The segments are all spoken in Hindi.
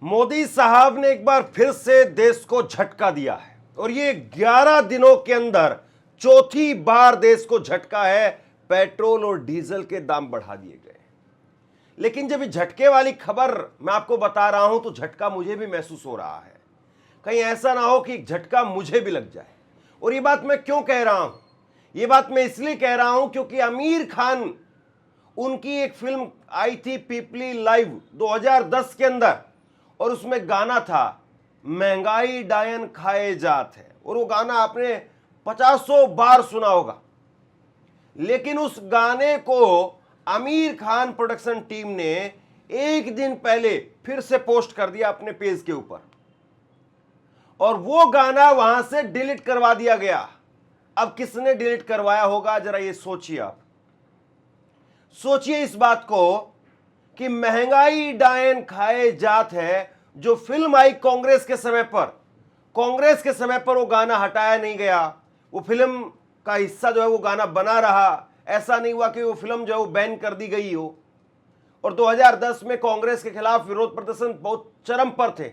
मोदी साहब ने एक बार फिर से देश को झटका दिया है और ये 11 दिनों के अंदर चौथी बार देश को झटका है। पेट्रोल और डीजल के दाम बढ़ा दिए गए। लेकिन जब ये झटके वाली खबर मैं आपको बता रहा हूं तो झटका मुझे भी महसूस हो रहा है। कहीं ऐसा ना हो कि झटका मुझे भी लग जाए। और ये बात मैं क्यों कह रहा हूं? ये बात मैं इसलिए कह रहा हूं क्योंकि आमिर खान, उनकी एक फिल्म आई थी पीपली लाइव 2010 के अंदर और उसमें गाना था महंगाई डायन खाए जात है। और वो गाना आपने 50 बार सुना होगा। लेकिन उस गाने को आमिर खान प्रोडक्शन टीम ने एक दिन पहले फिर से पोस्ट कर दिया अपने पेज के ऊपर और वो गाना वहां से डिलीट करवा दिया गया। अब किसने डिलीट करवाया होगा जरा ये सोचिए। आप सोचिए इस बात को कि महंगाई डायन खाए जात है जो फिल्म आई कांग्रेस के समय पर वो गाना हटाया नहीं गया। वो फिल्म का हिस्सा जो है वो गाना बना रहा। ऐसा नहीं हुआ कि वो फिल्म जो है वो बैन कर दी गई हो। और 2010 में कांग्रेस के खिलाफ विरोध प्रदर्शन बहुत चरम पर थे,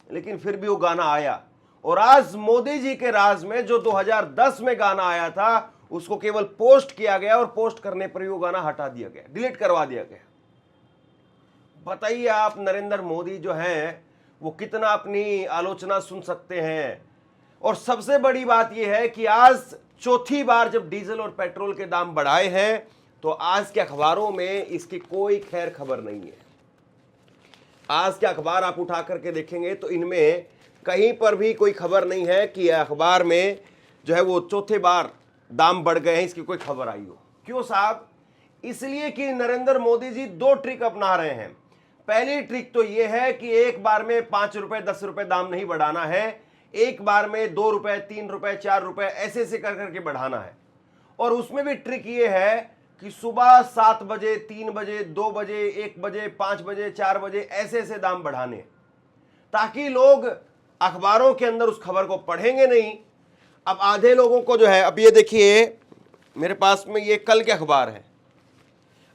लेकिन फिर भी वो गाना आया। और आज मोदी जी के राज में जो 2010 में गाना आया था उसको केवल पोस्ट किया गया और पोस्ट करने पर ही वो गाना हटा दिया गया, डिलीट करवा दिया गया। बताइए आप, नरेंद्र मोदी जो हैं वो कितना अपनी आलोचना सुन सकते हैं। और सबसे बड़ी बात यह है कि आज चौथी बार जब डीजल और पेट्रोल के दाम बढ़ाए हैं तो आज के अखबारों में इसकी कोई खैर खबर नहीं है। आज के अखबार आप उठा करके देखेंगे तो इनमें कहीं पर भी कोई खबर नहीं है कि अखबार में जो है वो चौथे बार दाम बढ़ गए हैं, इसकी कोई खबर आई हो। क्यों साहब? इसलिए कि नरेंद्र मोदी जी दो ट्रिक अपना रहे हैं। पहली ट्रिक तो ये है कि एक बार में 5 रुपए 10 रुपए दाम नहीं बढ़ाना है, एक बार में 2 रुपए 3 रुपए 4 रुपए ऐसे कर करके बढ़ाना है। और उसमें भी ट्रिक ये है कि सुबह 7 बजे 3 बजे 2 बजे 1 बजे 5 बजे 4 बजे ऐसे दाम बढ़ाने, ताकि लोग अखबारों के अंदर उस खबर को पढ़ेंगे नहीं। अब आधे लोगों को जो है, अब ये देखिए मेरे पास में ये कल के अखबार है।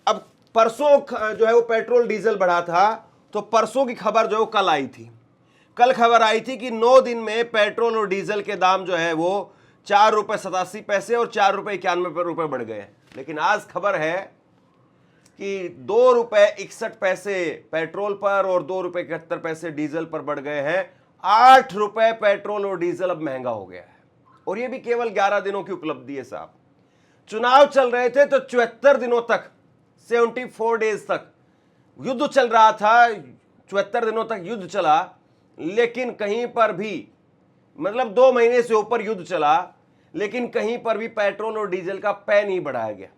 अब परसों जो है वो पेट्रोल डीजल बढ़ा था तो परसों की खबर जो है वो कल आई थी। कल खबर आई थी कि 9 दिन में पेट्रोल और डीजल के दाम जो है वो 4 रुपए 87 पैसे और 4 रुपए 91 रुपए बढ़ गए। लेकिन आज खबर है कि 2 रुपए 61 पैसे पेट्रोल पर और 2 रुपए 71 पैसे डीजल पर बढ़ गए हैं। 8 रुपए पेट्रोल और डीजल अब महंगा हो गया है। और ये भी केवल 11 दिनों की उपलब्धि है साहब। चुनाव चल रहे थे तो 74 दिनों तक, 74 डेज तक युद्ध चल रहा था। 74 दिनों तक युद्ध चला, लेकिन कहीं पर भी, मतलब 2 महीने से ऊपर युद्ध चला, लेकिन कहीं पर भी पेट्रोल और डीजल का पै नहीं बढ़ाया गया।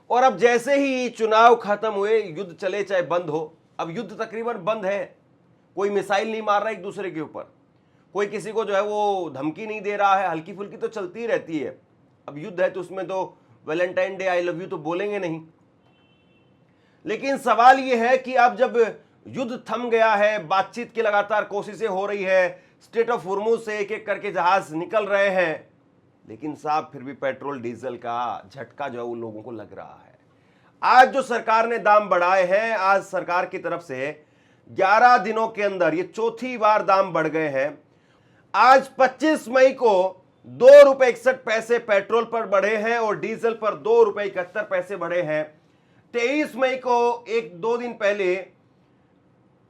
और अब जैसे ही चुनाव खत्म हुए, युद्ध चले चाहे बंद हो, अब युद्ध तकरीबन बंद है। कोई मिसाइल नहीं मार रहा एक दूसरे के ऊपर, कोई किसी को जो है वो धमकी नहीं दे रहा है। हल्की फुल्की तो चलती रहती है। अब युद्ध है तो उसमें तो Valentine day I love you तो बोलेंगे नहीं। लेकिन सवाल यह है कि अब जब युद्ध थम गया है, बातचीत की लगातार कोशिशें हो रही है, स्ट्रेट ऑफ हुर्मुज से एक एक करके जहाज निकल रहे हैं, लेकिन साहब फिर भी पेट्रोल डीजल का झटका जो है वो लोगों को लग रहा है। आज जो सरकार ने दाम बढ़ाए हैं, आज सरकार की तरफ से 11 दिनों के अंदर ये चौथी बार दाम बढ़ गए हैं। आज 25 मई को 2 रुपए 61 पैसे पेट्रोल पर बढ़े हैं और डीजल पर 2 रुपए 71 पैसे बढ़े हैं। 23 मई को, 1-2 दिन पहले,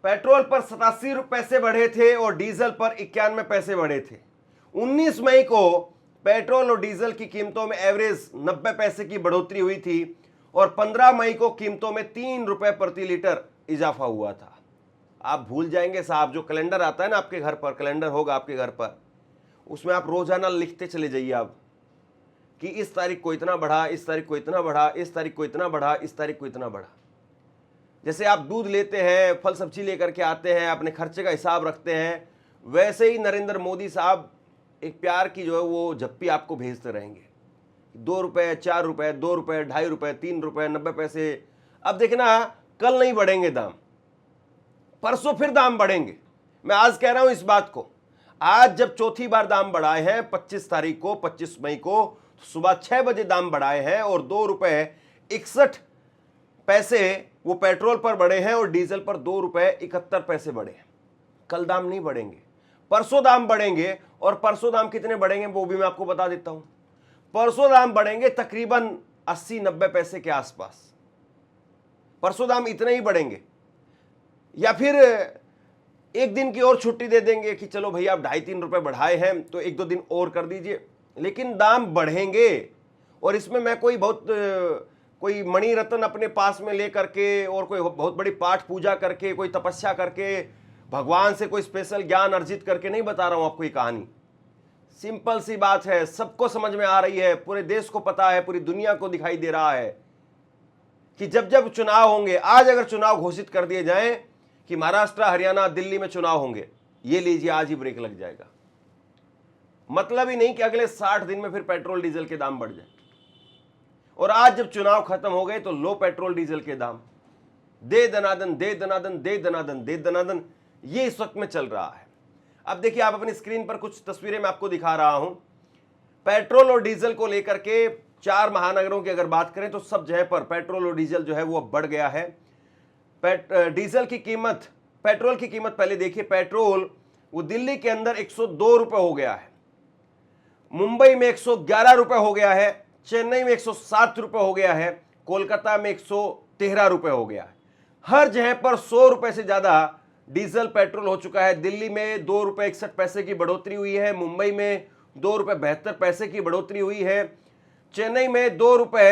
पेट्रोल पर 87 पैसे बढ़े थे और डीजल पर 91 पैसे बढ़े थे। 19 मई को पेट्रोल और डीजल की कीमतों में एवरेज 90 पैसे की बढ़ोतरी हुई थी और 15 मई को कीमतों में 3 रुपए प्रति लीटर इजाफा हुआ था। आप भूल जाएंगे साहब, जो कैलेंडर आता है ना आपके घर पर, कैलेंडर होगा आपके घर पर, उसमें आप रोजाना लिखते चले जाइए आप कि इस तारीख को इतना बढ़ा, इस तारीख को इतना बढ़ा, इस तारीख को इतना बढ़ा, इस तारीख को इतना बढ़ा। जैसे आप दूध लेते हैं, फल सब्जी लेकर के आते हैं, अपने खर्चे का हिसाब रखते हैं, वैसे ही नरेंद्र मोदी साहब एक प्यार की जो है वो झप्पी आपको भेजते रहेंगे। 2 रुपए 4 रुपए 2 रुपए 2.5 रुपए 3 रुपए 90 पैसे। अब देखना, कल नहीं बढ़ेंगे दाम, परसों फिर दाम बढ़ेंगे। मैं आज कह रहा हूं इस बात को। आज जब चौथी बार दाम बढ़ाए हैं 25 तारीख को, 25 मई को सुबह 6 बजे दाम बढ़ाए हैं और 2 रुपए 61 पैसे वो पेट्रोल पर बढ़े हैं और डीजल पर 2 रुपए 71 पैसे बढ़े हैं। कल दाम नहीं बढ़ेंगे, परसों दाम बढ़ेंगे। और परसों दाम कितने बढ़ेंगे वो भी मैं आपको बता देता हूं। परसों दाम बढ़ेंगे तकरीबन 80-90 पैसे के आसपास, परसों दाम इतने ही बढ़ेंगे। या फिर एक दिन की और छुट्टी दे देंगे कि चलो भैया आप 2.5-3 रुपए बढ़ाए हैं तो 1-2 दिन और कर दीजिए, लेकिन दाम बढ़ेंगे। और इसमें मैं कोई मणि रत्न अपने पास में ले करके और कोई बहुत बड़ी पाठ पूजा करके, कोई तपस्या करके, भगवान से कोई स्पेशल ज्ञान अर्जित करके नहीं बता रहा हूं आपको ये कहानी। सिंपल सी बात है, सबको समझ में आ रही है, पूरे देश को पता है, पूरी दुनिया को दिखाई दे रहा है कि जब जब चुनाव होंगे, आज अगर चुनाव घोषित कर दिए जाएं कि महाराष्ट्र, हरियाणा, दिल्ली में चुनाव होंगे, ये लीजिए आज ही ब्रेक लग जाएगा। मतलब ही नहीं कि अगले 60 दिन में फिर पेट्रोल डीजल के दाम बढ़ जाए। और आज जब चुनाव खत्म हो गए तो लो पेट्रोल डीजल के दाम दे दनादन दे दनादन दे दनादन दे दनादन, ये इस वक्त में चल रहा है। अब देखिए, आप अपनी स्क्रीन पर कुछ तस्वीरें मैं आपको दिखा रहा हूं। पेट्रोल और डीजल को लेकर के 4 महानगरों की अगर बात करें तो सब जगह पर पेट्रोल और डीजल जो है वो अब बढ़ गया है। डीजल की कीमत, पेट्रोल की कीमत पहले देखिए, पेट्रोल वो दिल्ली के अंदर 102 रुपए हो गया है, मुंबई में 111 रुपए हो गया है, चेन्नई में 107 रुपए हो गया है, कोलकाता में 113 रुपए हो गया है। हर जगह पर 100 रुपए से ज्यादा डीजल पेट्रोल हो चुका है। दिल्ली में 2 रुपए 61 पैसे की बढ़ोतरी हुई है, मुंबई में 2 रुपए 72 पैसे की बढ़ोतरी हुई है, चेन्नई में 2 रुपए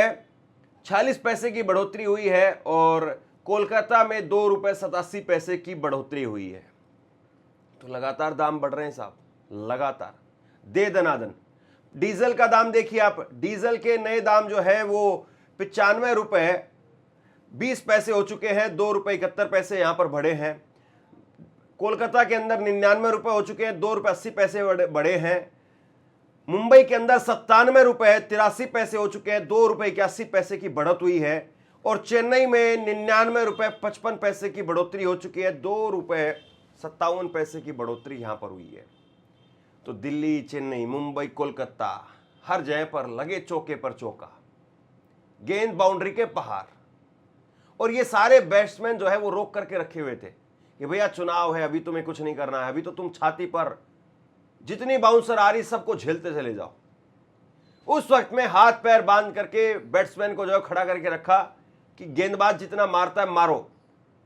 46 पैसे की बढ़ोतरी हुई है और कोलकाता में 2 रुपए 87 पैसे की बढ़ोतरी हुई है। तो लगातार दाम बढ़ रहे हैं साहब, लगातार दे दनादन। डीजल का दाम देखिए आप, डीजल के नए दाम जो है वो 95 रुपए 20 पैसे हो चुके हैं, 2 रुपए 71 पैसे यहां पर बढ़े हैं। कोलकाता के अंदर 99 रुपए हो चुके हैं, 2 रुपए 80 पैसे बढ़े हैं। मुंबई के अंदर 97 रुपए 83 पैसे हो चुके हैं, 2 रुपए 81 पैसे की बढ़त हुई है। और चेन्नई में 99 रुपए 55 पैसे की बढ़ोतरी हो चुकी है, 2 रुपए 57 पैसे की बढ़ोतरी यहां पर हुई है। तो दिल्ली, चेन्नई, मुंबई, कोलकाता, हर जगह पर लगे चौके पर चौका, गेंद बाउंड्री के पहाड़। और ये सारे बैट्समैन जो है वो रोक करके रखे हुए थे कि भैया चुनाव है, अभी तुम्हें कुछ नहीं करना है, अभी तो तुम छाती पर जितनी बाउंसर आ रही सबको झेलते चले जाओ। उस वक्त में हाथ पैर बांध करके बैट्समैन को जो है खड़ा करके रखा कि गेंदबाज जितना मारता है मारो,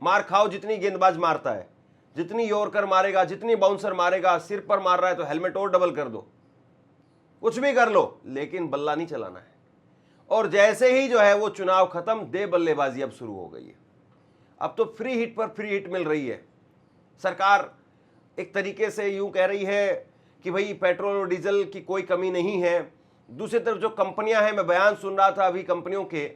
मार खाओ जितनी गेंदबाज मारता है, जितनी यॉर्कर मारेगा, जितनी बाउंसर मारेगा, सिर पर मार रहा है तो हेलमेट और डबल कर दो, कुछ भी कर लो, लेकिन बल्ला नहीं चलाना है। और जैसे ही जो है वो चुनाव खत्म, दे बल्लेबाजी अब शुरू हो गई है। अब तो फ्री हिट पर फ्री हिट मिल रही है। सरकार एक तरीके से यूं कह रही है कि भाई पेट्रोल और डीजल की कोई कमी नहीं है। दूसरी तरफ जो कंपनियां हैं, मैं बयान सुन रहा था अभी कंपनियों के,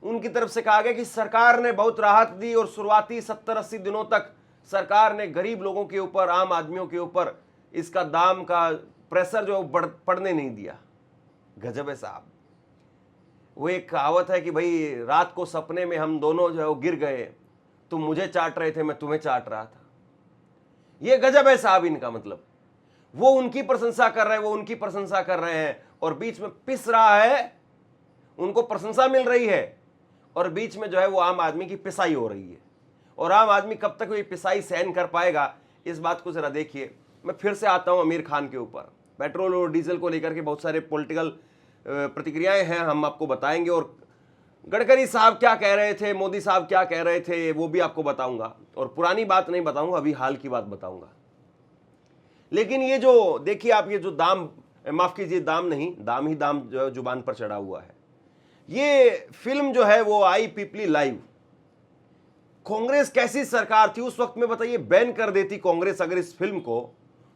उनकी तरफ से कहा गया कि सरकार ने बहुत राहत दी और शुरुआती 70-80 दिनों तक सरकार ने गरीब लोगों के ऊपर, आम आदमियों के ऊपर इसका दाम का प्रेशर जो पड़ने नहीं दिया। गजब है साहब। वो एक कहावत है कि भाई रात को सपने में हम दोनों जो है वो गिर गए, तुम मुझे चाट रहे थे, मैं तुम्हें चाट रहा था। ये गजब है साहब इनका। मतलब वो उनकी प्रशंसा कर रहे हैं, वो उनकी प्रशंसा कर रहे हैं और बीच में पिस रहा है, उनको प्रशंसा मिल रही है और बीच में जो है वो आम आदमी की पिसाई हो रही है। और आम आदमी कब तक ये पिसाई सहन कर पाएगा, इस बात को जरा देखिए। मैं फिर से आता हूं आमिर खान के ऊपर। पेट्रोल और डीजल को लेकर के बहुत सारे पॉलिटिकल प्रतिक्रियाएं हैं, हम आपको बताएंगे। और गडकरी साहब क्या कह रहे थे, मोदी साहब क्या कह रहे थे, वो भी आपको बताऊंगा। और पुरानी बात नहीं बताऊंगा, अभी हाल की बात बताऊंगा। लेकिन ये जो देखिए आप, ये जो दाम, माफ कीजिए दाम नहीं, दाम ही दाम जो जुबान पर चढ़ा हुआ है। ये फिल्म जो है वो आई पीपली लाइव। कांग्रेस कैसी सरकार थी उस वक्त में, बताइए। बैन कर देती कांग्रेस अगर इस फिल्म को,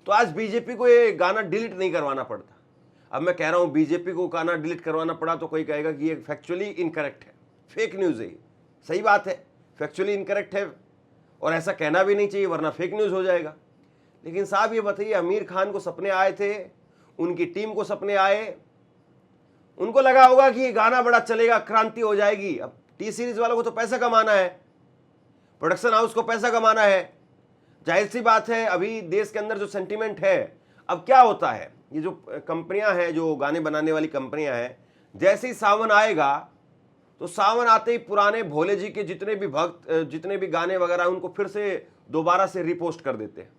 तो आज बीजेपी को ये गाना डिलीट नहीं करवाना पड़ता। अब मैं कह रहा हूं बीजेपी को गाना डिलीट करवाना पड़ा तो कोई कहेगा कि ये फैक्चुअली इनकरेक्ट है, फेक न्यूज है। सही बात है, फैक्चुअली इनकरेक्ट है और ऐसा कहना भी नहीं चाहिए, वरना फेक न्यूज हो जाएगा। लेकिन साहब ये बताइए, आमिर खान को सपने आए थे, उनकी टीम को सपने आए, उनको लगा होगा कि ये गाना बड़ा चलेगा, क्रांति हो जाएगी। अब टी सीरीज वालों को तो पैसा कमाना है, प्रोडक्शन हाउस को पैसा कमाना है, जाहिर सी बात है। अभी देश के अंदर जो सेंटीमेंट है, अब क्या होता है, ये जो कंपनियां हैं, जो गाने बनाने वाली कंपनियां हैं, जैसे ही सावन आएगा तो सावन आते ही पुराने भोले जी के जितने भी भक्त, जितने भी गाने वगैरह, उनको फिर से दोबारा से रिपोस्ट कर देते हैं।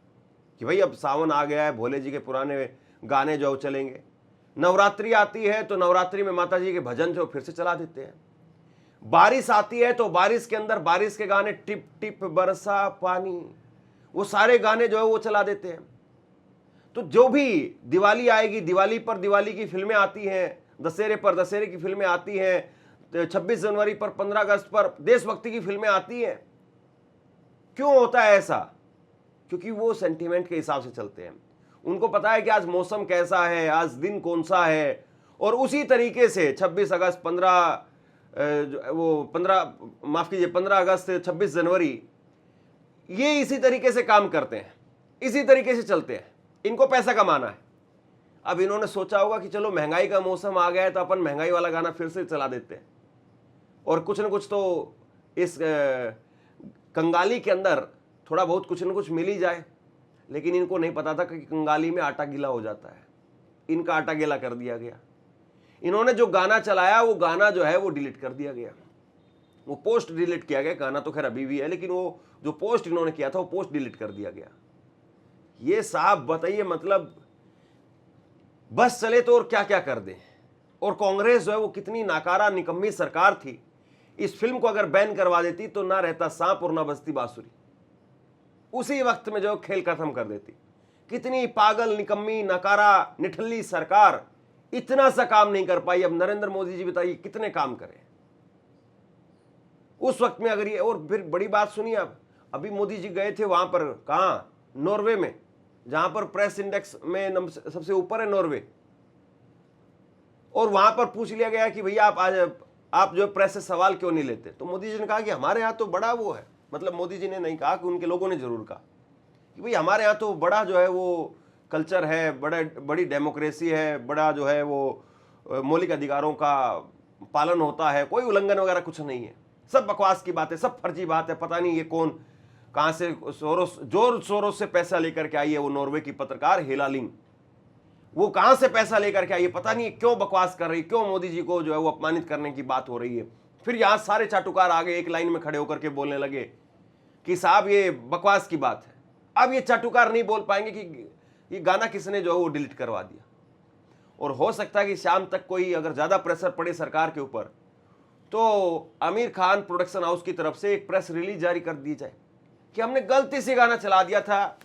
कि भाई अब सावन आ गया है, भोले जी के पुराने गाने जो चलेंगे। नवरात्रि आती है तो नवरात्रि में माता जी के भजन जो फिर से चला देते हैं। बारिश आती है तो बारिश के अंदर बारिश के गाने, टिप टिप बरसा पानी, वो सारे गाने जो है वो चला देते हैं। तो जो भी दिवाली आएगी, दिवाली पर दिवाली की फिल्में आती हैं, दशहरे पर दशहरे की फिल्में आती हैं, 26 जनवरी पर, 15 अगस्त पर देशभक्ति की फिल्में आती हैं। क्यों होता है ऐसा? क्योंकि वो सेंटीमेंट के हिसाब से चलते हैं। उनको पता है कि आज मौसम कैसा है, आज दिन कौन सा है, और उसी तरीके से 26 अगस्त, 15 अगस्त, 26 जनवरी, ये इसी तरीके से काम करते हैं, इसी तरीके से चलते हैं। इनको पैसा कमाना है। अब इन्होंने सोचा होगा कि चलो महंगाई का मौसम आ गया है तो अपन महंगाई वाला गाना फिर से चला देते हैं, और कुछ न कुछ तो इस कंगाली के अंदर थोड़ा बहुत कुछ न कुछ मिल ही जाए। लेकिन इनको नहीं पता था कि कंगाली में आटा गीला हो जाता है। इनका आटा गीला कर दिया गया। इन्होंने जो गाना चलाया वो गाना जो है वो डिलीट कर दिया गया, वो पोस्ट डिलीट किया गया। गाना तो खैर अभी भी है, लेकिन वो जो पोस्ट इन्होंने किया था वो पोस्ट डिलीट कर दिया गया। ये साहब बताइए, मतलब बस चले तो और क्या क्या कर दें। और कांग्रेस जो है वो कितनी नाकारा निकम्मी सरकार थी। इस फिल्म को अगर बैन करवा देती तो ना रहता सांप और ना बजती बांसुरी। उसी वक्त में जो खेल खत्म कर देती। कितनी पागल, निकम्मी, नकारा, निठल्ली सरकार इतना सा काम नहीं कर पाई। अब नरेंद्र मोदी जी बताइए कितने काम करें उस वक्त में। अगर ये, और फिर बड़ी बात सुनिए, अब अभी मोदी जी गए थे वहां पर, कहां, नॉर्वे में, जहां पर प्रेस इंडेक्स में सबसे ऊपर है नॉर्वे। और वहां पर पूछ लिया गया कि भैया आप जो प्रेस से सवाल क्यों नहीं लेते, तो मोदी जी ने कहा कि हमारे यहां तो बड़ा वो है। मतलब मोदी जी ने नहीं कहा कि उनके लोगों ने जरूर कहा कि भाई हमारे यहाँ तो बड़ा जो है वो कल्चर है, बड़ी डेमोक्रेसी है, बड़ा जो है वो मौलिक अधिकारों का पालन होता है, कोई उल्लंघन वगैरह कुछ नहीं है। सब बकवास की बात है, सब फर्जी बात है। पता नहीं ये कौन कहाँ से जोर शोरों से पैसा लेकर के आई है, वो नॉर्वे की पत्रकार हेला लिंग, वो कहाँ से पैसा लेकर के आई है, पता नहीं क्यों बकवास कर रही, क्यों मोदी जी को जो है वो अपमानित करने की बात हो रही है। फिर यहाँ सारे चाटुकार आगे एक लाइन में खड़े होकर के बोलने लगे कि साहब ये बकवास की बात है। अब ये चाटुकार नहीं बोल पाएंगे कि ये गाना किसने जो है वो डिलीट करवा दिया। और हो सकता है कि शाम तक कोई अगर ज़्यादा प्रेशर पड़े सरकार के ऊपर तो आमिर खान प्रोडक्शन हाउस की तरफ से एक प्रेस रिलीज जारी कर दी जाए कि हमने गलती से गाना चला दिया था,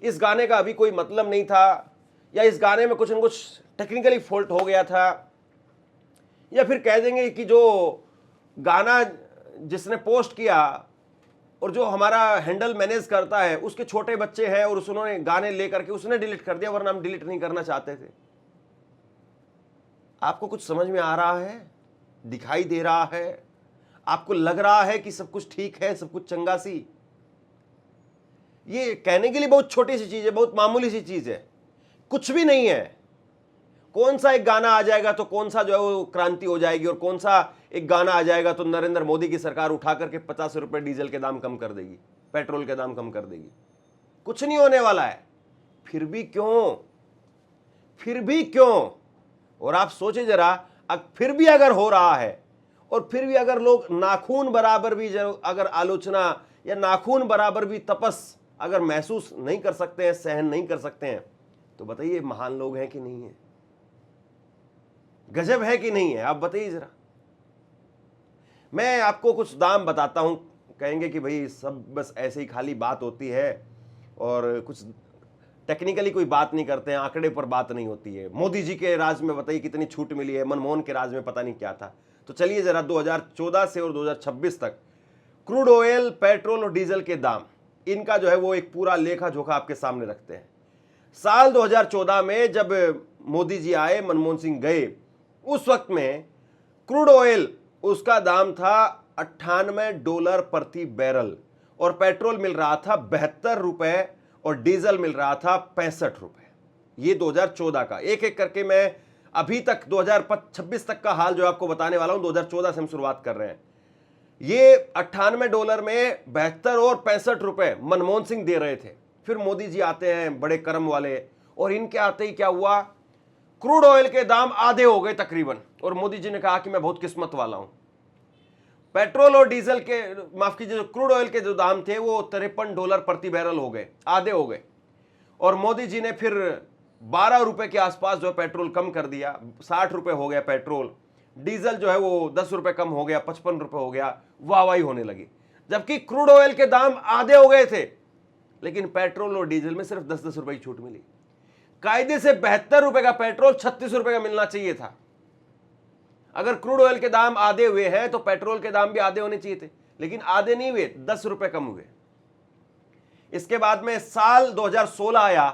इस गाने का अभी कोई मतलब नहीं था, या इस गाने में कुछ न कुछ टेक्निकली फॉल्ट हो गया था। या फिर कह देंगे कि जो गाना जिसने पोस्ट किया और जो हमारा हैंडल मैनेज करता है उसके छोटे बच्चे हैं और उन्होंने गाने लेकर के उसने डिलीट कर दिया, वरना हम डिलीट नहीं करना चाहते थे। आपको कुछ समझ में आ रहा है, दिखाई दे रहा है, आपको लग रहा है कि सब कुछ ठीक है, सब कुछ चंगा सी? ये कहने के लिए बहुत छोटी सी चीज है, बहुत मामूली सी चीज है, कुछ भी नहीं है। कौन सा एक गाना आ जाएगा तो कौन सा जो है वो क्रांति हो जाएगी, और कौन सा एक गाना आ जाएगा तो नरेंद्र मोदी की सरकार उठा करके 50 रुपए डीजल के दाम कम कर देगी, पेट्रोल के दाम कम कर देगी। कुछ नहीं होने वाला है। फिर भी क्यों, फिर भी क्यों? और आप सोचे जरा, फिर भी अगर हो रहा है, और फिर भी अगर लोग नाखून बराबर भी अगर आलोचना या नाखून बराबर भी तपस अगर महसूस नहीं कर सकते हैं, सहन नहीं कर सकते हैं, तो बताइए महान लोग हैं कि नहीं है? गजब है कि नहीं है? आप बताइए जरा। मैं आपको कुछ दाम बताता हूं, कहेंगे कि भाई सब बस ऐसे ही खाली बात होती है और कुछ टेक्निकली कोई बात नहीं करते हैं, आंकड़े पर बात नहीं होती है। मोदी जी के राज में बताइए कितनी छूट मिली है, मनमोहन के राज में पता नहीं क्या था। तो चलिए जरा 2014 से और 2026 तक क्रूड ऑयल, पेट्रोल और डीजल के दाम, इनका जो है वो एक पूरा लेखा जोखा आपके सामने रखते हैं। साल 2014 में जब मोदी जी आए, मनमोहन सिंह गए, उस वक्त में क्रूड ऑयल उसका दाम था $98 प्रति बैरल, और पेट्रोल मिल रहा था 72 रुपए और डीजल मिल रहा था 65 रुपए। ये 2014 का। एक एक करके मैं अभी तक 2026 तक का हाल जो आपको बताने वाला हूं। 2014 से हम शुरुआत कर रहे हैं। ये $98 में 72 और 65 रुपए मनमोहन सिंह दे रहे थे। फिर मोदी जी आते हैं, बड़े कर्म वाले, और इनके आते ही क्या हुआ, क्रूड ऑयल के दाम आधे हो गए तकरीबन, और मोदी जी ने कहा कि मैं बहुत किस्मत वाला हूं। पेट्रोल और डीजल के, माफ कीजिए, जो क्रूड ऑयल के जो दाम थे वो $53 प्रति बैरल हो गए, आधे हो गए। और मोदी जी ने फिर 12 रुपए के आसपास जो है पेट्रोल कम कर दिया, 60 रुपए हो गया पेट्रोल। डीजल जो है वो 10 रुपए कम हो गया, 55 रुपए हो गया, वाहवाही होने लगी। जबकि क्रूड ऑयल के दाम आधे हो गए थे, लेकिन पेट्रोल और डीजल में सिर्फ 10-10 रुपए की छूट मिली। कायदे से 72 रुपए का पेट्रोल 36 रुपए का मिलना चाहिए था। अगर क्रूड ऑयल के दाम आधे हुए हैं तो पेट्रोल के दाम भी आधे होने चाहिए थे, लेकिन आधे नहीं हुए, 10 रुपए कम हुए। इसके बाद में साल 2016 आया,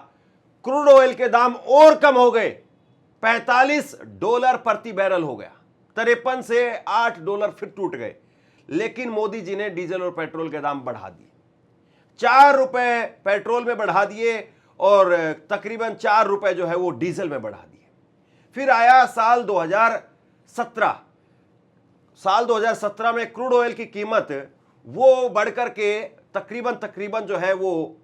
क्रूड ऑयल के दाम और कम हो गए, $45 प्रति बैरल हो गया, 53 से $8 फिर टूट गए। लेकिन मोदी जी ने डीजल और पेट्रोल के दाम बढ़ा दिए, 4 रुपए पेट्रोल में बढ़ा दिए और तकरीबन 4 रुपए जो है वो डीजल में बढ़ा दिए। फिर आया साल 2017। साल 2017 में क्रूड ऑयल की कीमत वो बढ़कर के तकरीबन जो है वो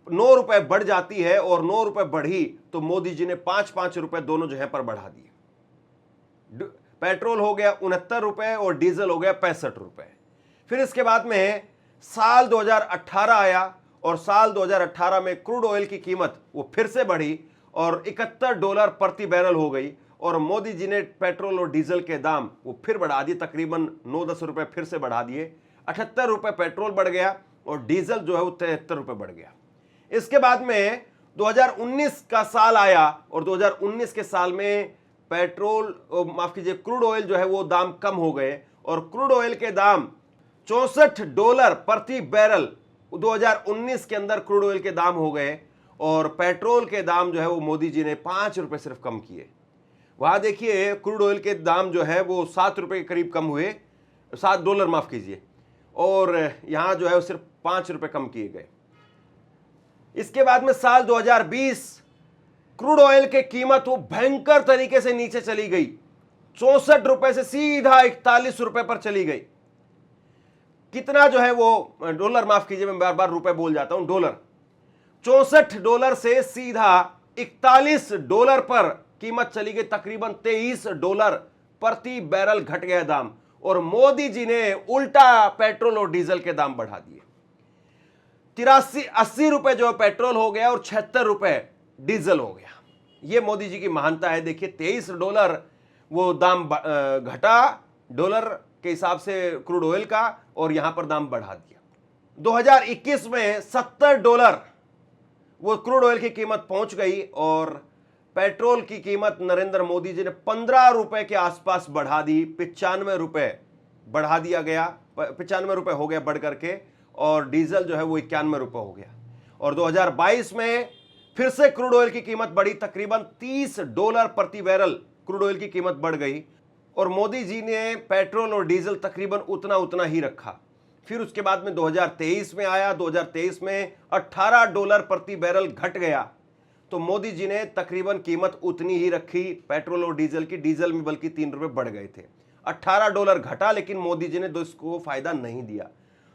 9 रुपए बढ़ जाती है, और 9 रुपए बढ़ी तो मोदी जी ने 5-5 रुपए दोनों जो है पर बढ़ा दिए। पेट्रोल हो गया 69 रुपए और डीजल हो गया 65 रुपए। फिर इसके बाद में साल 2018 आया, और साल 2018 में क्रूड ऑयल की कीमत वो फिर से बढ़ी और $71 प्रति बैरल हो गई, और मोदी जी ने पेट्रोल और डीजल के दाम वो फिर बढ़ा दिए, तकरीबन 9-10 रुपए फिर से बढ़ा दिए। 78 रुपए पेट्रोल बढ़ गया और डीजल जो है वो 73 रुपए बढ़ गया। इसके बाद में 2019 का साल आया, और 2019 के साल में पेट्रोल, माफ कीजिए, क्रूड ऑयल जो है वो दाम कम हो गए, और क्रूड ऑयल के दाम $64 प्रति बैरल 2019 के अंदर क्रूड ऑयल के दाम हो गए, और पेट्रोल के दाम जो है वो मोदी जी ने 5 रुपए सिर्फ कम किए। वहां देखिए क्रूड ऑयल के दाम जो है वो 7 रुपए के करीब कम हुए, $7 माफ कीजिए, और यहां जो है वो सिर्फ 5 रुपए कम किए गए। इसके बाद में साल 2020 क्रूड ऑयल की कीमत वो भयंकर तरीके से नीचे चली गई, 64 रुपए से सीधा 41 रुपए पर चली गई। कितना जो है वो डॉलर, माफ कीजिए मैं बार बार रुपए बोल जाता हूं, डॉलर, $64 से सीधा $41 पर कीमत चली गई, तकरीबन $23 प्रति बैरल घट गया दाम, और मोदी जी ने उल्टा पेट्रोल और डीजल के दाम बढ़ा दिए। 83-80 रुपए जो पेट्रोल हो गया और 76 रुपए डीजल हो गया। यह मोदी जी की महानता है। देखिए $23 वो दाम घटा डॉलर के हिसाब से क्रूड ऑयल का, और यहां पर दाम बढ़ा दिया। 2021 में $70 वो क्रूड ऑयल की कीमत पहुंच गई, और पेट्रोल की कीमत नरेंद्र मोदी जी ने 15 रुपए के आसपास बढ़ा दी, 95 रुपए बढ़ा दिया गया, 95 रुपए हो गया बढ़ करके, और डीजल जो है वो 91 रुपए हो गया। और 2022 में फिर से क्रूड ऑयल की कीमत बढ़ी, तकरीबन $30 प्रति बैरल क्रूड ऑयल की कीमत बढ़ गई, और मोदी जी ने पेट्रोल और डीजल तकरीबन उतना ही रखा। फिर उसके बाद में 2023 में आया, 2023 में $18 प्रति बैरल घट गया, तो मोदी जी ने तकरीबन कीमत उतनी ही रखी पेट्रोल और डीजल की, डीजल में बल्कि 3 रुपए बढ़ गए थे। $18 घटा, लेकिन मोदी जी ने इसको फायदा नहीं दिया।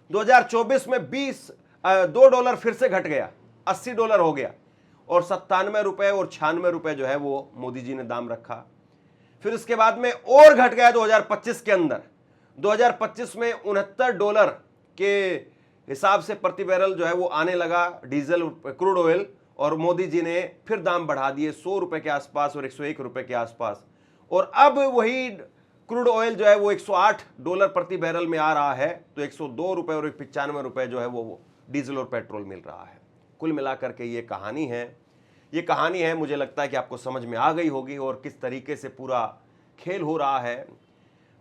2024 में $2 फिर से घट गया, $80 हो गया, और 97 रुपए और 96 रुपए जो है वो मोदी जी ने दाम रखा। फिर उसके बाद में और घट गया 2025 के अंदर, 2025 में $69 के हिसाब से प्रति बैरल जो है वो आने लगा डीजल क्रूड ऑयल, और मोदी जी ने फिर दाम बढ़ा दिए 100 रुपए के आसपास और 101 रुपए के आसपास, और अब वही क्रूड ऑयल जो है वो $108 प्रति बैरल में आ रहा है, तो 102 रुपए और 95 रुपए जो है वो डीजल और पेट्रोल मिल रहा है। कुल मिलाकर के ये कहानी है, मुझे लगता है कि आपको समझ में आ गई होगी, और किस तरीके से पूरा खेल हो रहा है।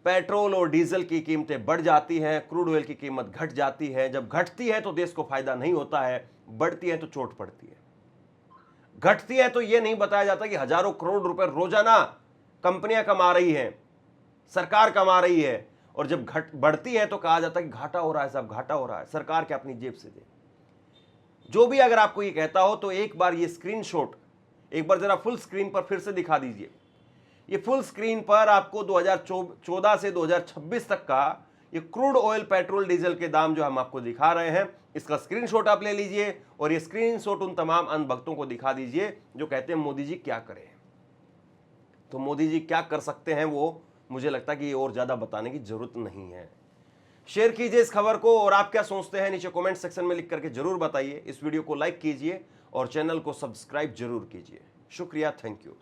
पेट्रोल और डीजल की कीमतें बढ़ जाती हैं, क्रूड ऑयल की कीमत घट जाती है। जब घटती है तो देश को फायदा नहीं होता है, बढ़ती है तो चोट पड़ती है। घटती है तो यह नहीं बताया जाता कि हजारों करोड़ रुपए रोजाना कंपनियां कमा रही हैं, सरकार कमा रही है, और जब बढ़ती है तो कहा जाता है कि घाटा हो रहा है, साहब घाटा हो रहा है, सरकार के अपनी जेब से दे। जो भी अगर आपको ये कहता हो तो एक बार ये स्क्रीनशॉट एक बार जरा फुल स्क्रीन पर फिर से दिखा दीजिए। ये फुल स्क्रीन पर आपको 2014 से 2026 तक का ये क्रूड ऑयल, पेट्रोल, डीजल के दाम जो हम आपको दिखा रहे हैं, इसका स्क्रीनशॉट आप ले लीजिए, और ये स्क्रीनशॉट उन तमाम अंधभक्तों को दिखा दीजिए जो कहते हैं मोदी जी क्या करें। तो मोदी जी क्या कर सकते हैं वो मुझे लगता है कि और ज्यादा बताने की जरूरत नहीं है। शेयर कीजिए इस खबर को, और आप क्या सोचते हैं नीचे कमेंट सेक्शन में लिख करके जरूर बताइए। इस वीडियो को लाइक कीजिए और चैनल को सब्सक्राइब जरूर कीजिए। शुक्रिया, थैंक यू।